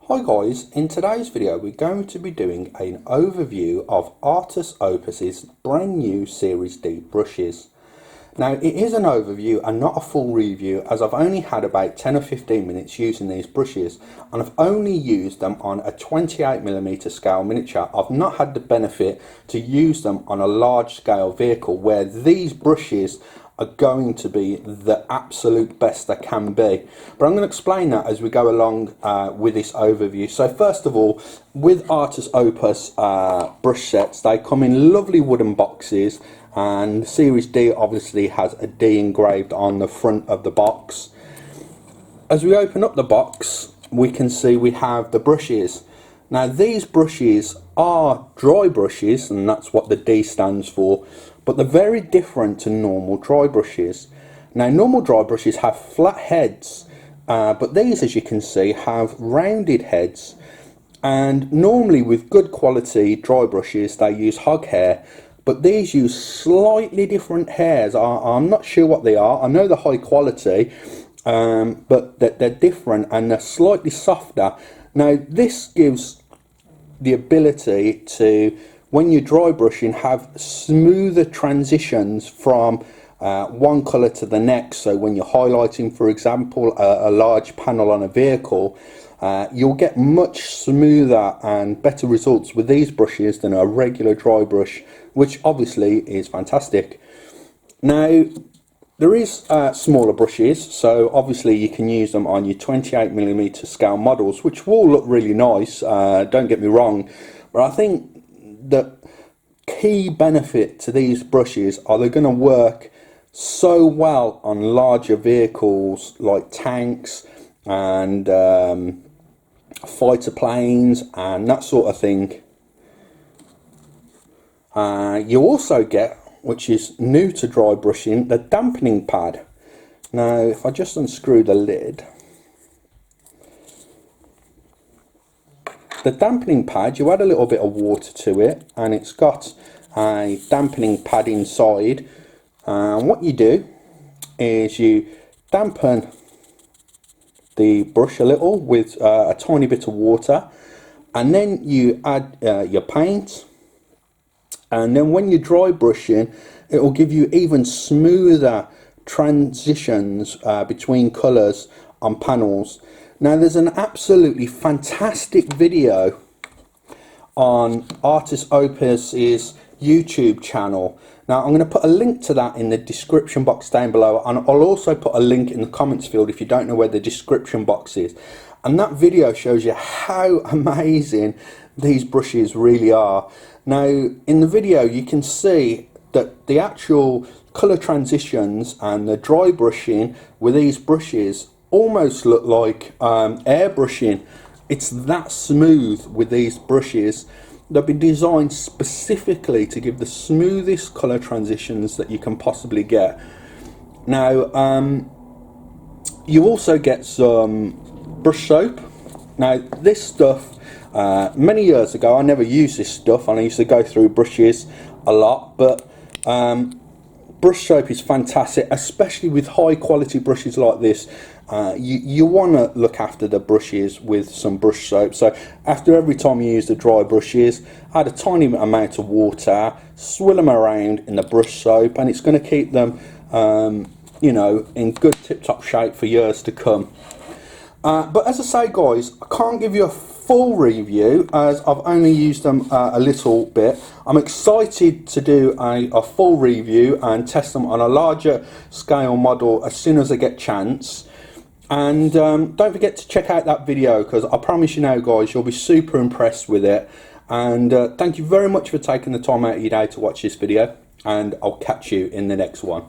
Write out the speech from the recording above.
Hi guys, in today's video we're going to be doing an overview of Artis Opus's brand new Series D brushes. Now it is an overview and not a full review, as I've only had about 10 or 15 minutes using these brushes and I've only used them on a 28mm scale miniature. I've not had the benefit to use them on a large scale vehicle where these brushes are going to be the absolute best they can be. But I'm going to explain that as we go along with this overview. So first of all, with Artis Opus brush sets, they come in lovely wooden boxes, and Series D obviously has a D engraved on the front of the box. As we open up the box, we can see we have the brushes. Now these brushes are dry brushes, and that's what the D stands for, but they're very different to normal dry brushes. Now normal dry brushes have flat heads, but these, as you can see, have rounded heads. And normally with good quality dry brushes they use hog hair, but these use slightly different hairs. I'm not sure what they are. I know they're high quality, but they're different and they're slightly softer. Now this gives the ability to, when you're dry brushing, have smoother transitions from one colour to the next. So when you're highlighting, for example, a large panel on a vehicle, you'll get much smoother and better results with these brushes than a regular dry brush, which obviously is fantastic. Now there is smaller brushes, so obviously you can use them on your 28mm scale models, which will look really nice, don't get me wrong, but I think the key benefit to these brushes are they're going to work so well on larger vehicles like tanks and fighter planes and that sort of thing. You also get, which is new to dry brushing, the dampening pad. Now if I just unscrew the lid, the dampening pad, you add a little bit of water to it and it's got a dampening pad inside, and what you do is you dampen the brush a little with a tiny bit of water, and then you add your paint, and then when you're dry brushing it will give you even smoother transitions between colours on panels. Now there's an absolutely fantastic video on Artis Opus's YouTube channel. Now I'm going to put a link to that in the description box down below, and I'll also put a link in the comments field if you don't know where the description box is. And that video shows you how amazing these brushes really are. Now in the video you can see that the actual colour transitions and the dry brushing with these brushes almost look like airbrushing. It's that smooth with these brushes. They've been designed specifically to give the smoothest colour transitions that you can possibly get. Now you also get some brush soap. Now this stuff, many years ago I never used this stuff and I used to go through brushes a lot, but brush soap is fantastic, especially with high quality brushes like this. You want to look after the brushes with some brush soap. So after every time you use the dry brushes, add a tiny amount of water, swirl them around in the brush soap, and it's going to keep them you know, in good tip-top shape for years to come. But as I say guys, I can't give you a full review as I've only used them a little bit. I'm excited to do a full review and test them on a larger scale model as soon as I get chance. And don't forget to check out that video, because I promise you now guys, you'll be super impressed with it. And thank you very much for taking the time out of your day to watch this video, and I'll catch you in the next one.